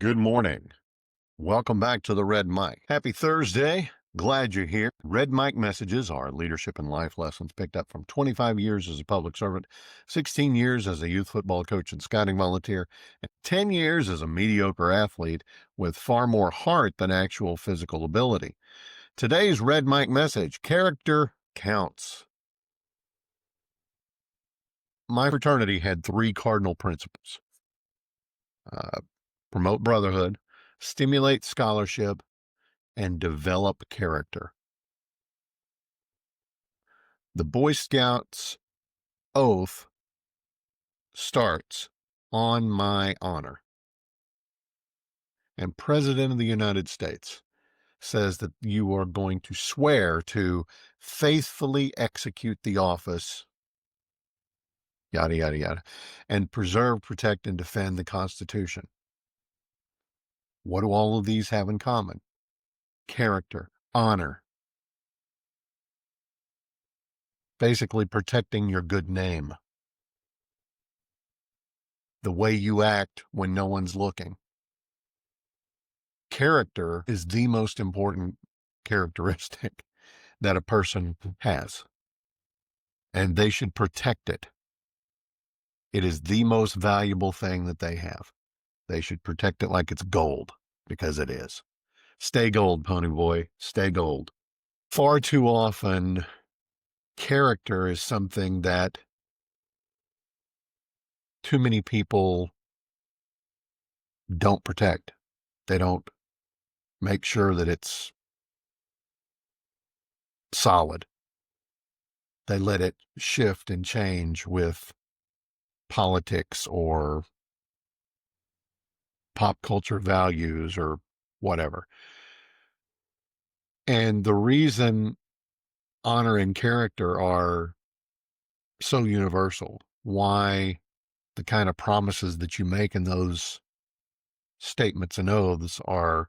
Good morning. Welcome back to the Red Mic. Happy Thursday. Glad you're here. Red Mic messages are leadership and life lessons picked up from 25 years as a public servant, 16 years as a youth football coach and scouting volunteer, and 10 years as a mediocre athlete with far more heart than actual physical ability. Today's Red Mic message: character counts. My fraternity had three cardinal principles: uh, promote brotherhood, stimulate scholarship, and develop character. The Boy Scouts oath starts on my honor. And President of the United States says that you are going to swear to faithfully execute the office, yada, yada, yada, and preserve, protect, and defend the Constitution. What do all of these have in common? Character, honor, basically protecting your good name, the way you act when no one's looking. Character is the most important characteristic that a person has, and they should protect it. It is the most valuable thing that they have. They should protect it like it's gold, because it is. Stay gold, pony boy. Stay gold. Far too often, character is something that too many people don't protect. They don't make sure that it's solid. They let it shift and change with politics or pop culture values or whatever. And the reason honor and character are so universal, why the kind of promises that you make in those statements and oaths are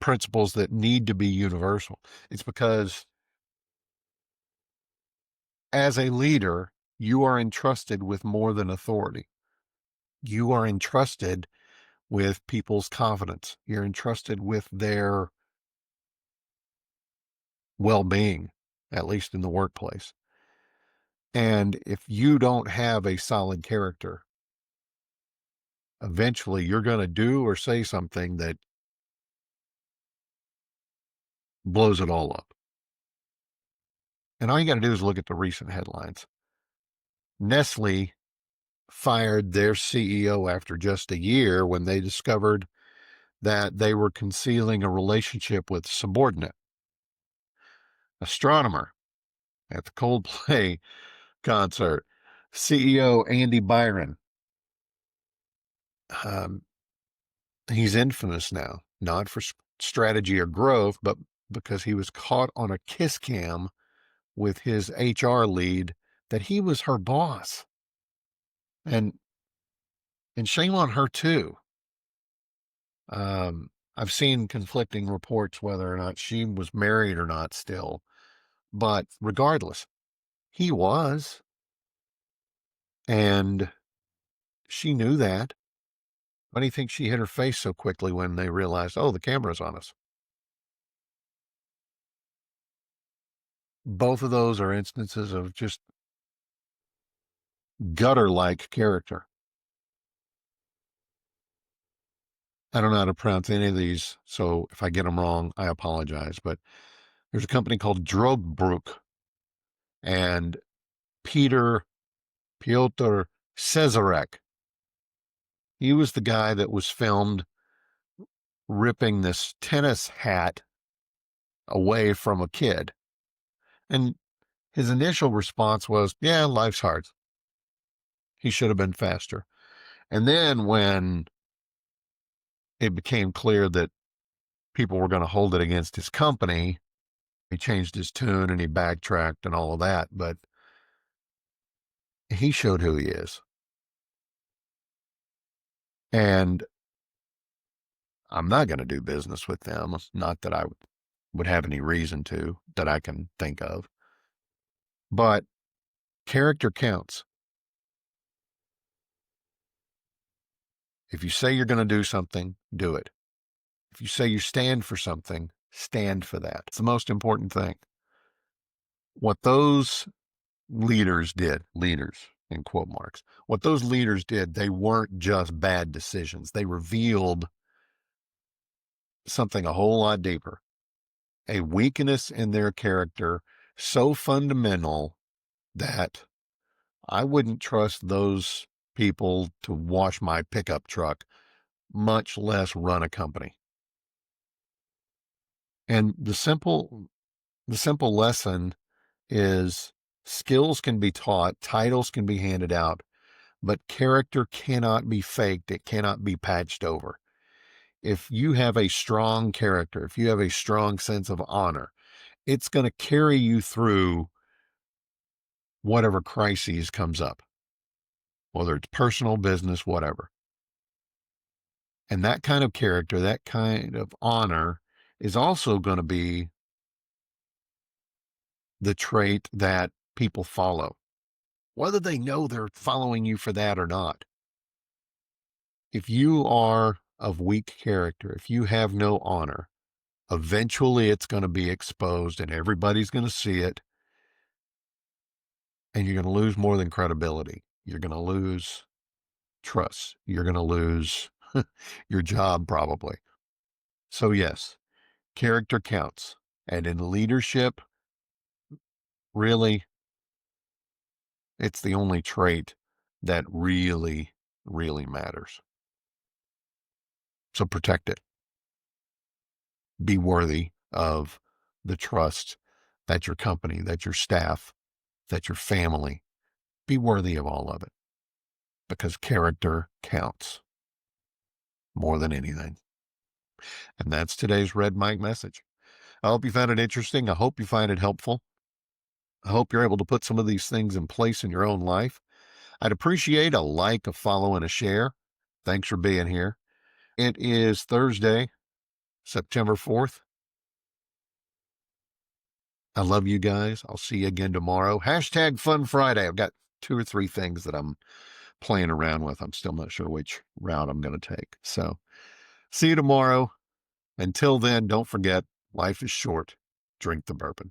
principles that need to be universal. It's because as a leader, you are entrusted with more than authority. You are entrusted with people's confidence. You're entrusted with their well-being, at least in the workplace. And if you don't have a solid character, eventually you're going to do or say something that blows it all up. And all you got to do is look at the recent headlines. Nestle fired their CEO after just a year when they discovered that they were concealing a relationship with a subordinate. Astronomer at the Coldplay concert, CEO Andy Byron. He's infamous now, not for strategy or growth, but because he was caught on a kiss cam with his HR lead that he was her boss. And shame on her too. I've seen conflicting reports whether or not she was married or not still, but regardless, he was, and she knew that. Why do you think she hit her face so quickly when they realized, oh, the camera's on us? Both of those are instances of just gutter-like character. I don't know how to pronounce any of these, so if I get them wrong, I apologize. But there's a company called Drogbrook, and Piotr Cesarek. He was the guy that was filmed ripping this tennis hat away from a kid. And his initial response was, yeah, life's hard. He should have been faster. And then when it became clear that people were going to hold it against his company, he changed his tune and he backtracked and all of that. But he showed who he is. And I'm not going to do business with them. Not that I would have any reason to that I can think of. But character counts. If you say you're going to do something, do it. If you say you stand for something, stand for that. It's the most important thing. What those leaders in quote marks, what those leaders did, they weren't just bad decisions. They revealed something a whole lot deeper, a weakness in their character so fundamental that I wouldn't trust those people to wash my pickup truck, much less run a company. And the simple lesson is skills can be taught, titles can be handed out, but character cannot be faked. It cannot be patched over. If you have a strong character, if you have a strong sense of honor, it's going to carry you through whatever crises comes up, whether it's personal, business, whatever. And that kind of character, that kind of honor is also going to be the trait that people follow, whether they know they're following you for that or not. If you are of weak character, if you have no honor, eventually it's going to be exposed and everybody's going to see it. And you're going to lose more than credibility. You're going to lose trust. You're going to lose your job probably. So yes, character counts. And in leadership, really, it's the only trait that really, really matters. So protect it. Be worthy of the trust that your company, that your staff, that your family, be worthy of all of it, because character counts more than anything. And that's today's Red Mike message. I hope you found it interesting. I hope you find it helpful. I hope you're able to put some of these things in place in your own life. I'd appreciate a like, a follow, and a share. Thanks for being here. It is Thursday, September 4th. I love you guys. I'll see you again tomorrow. Hashtag Fun Friday. I've got 2 or 3 things that I'm playing around with. I'm still not sure which route I'm going to take. So see you tomorrow. Until then, don't forget, life is short. Drink the bourbon.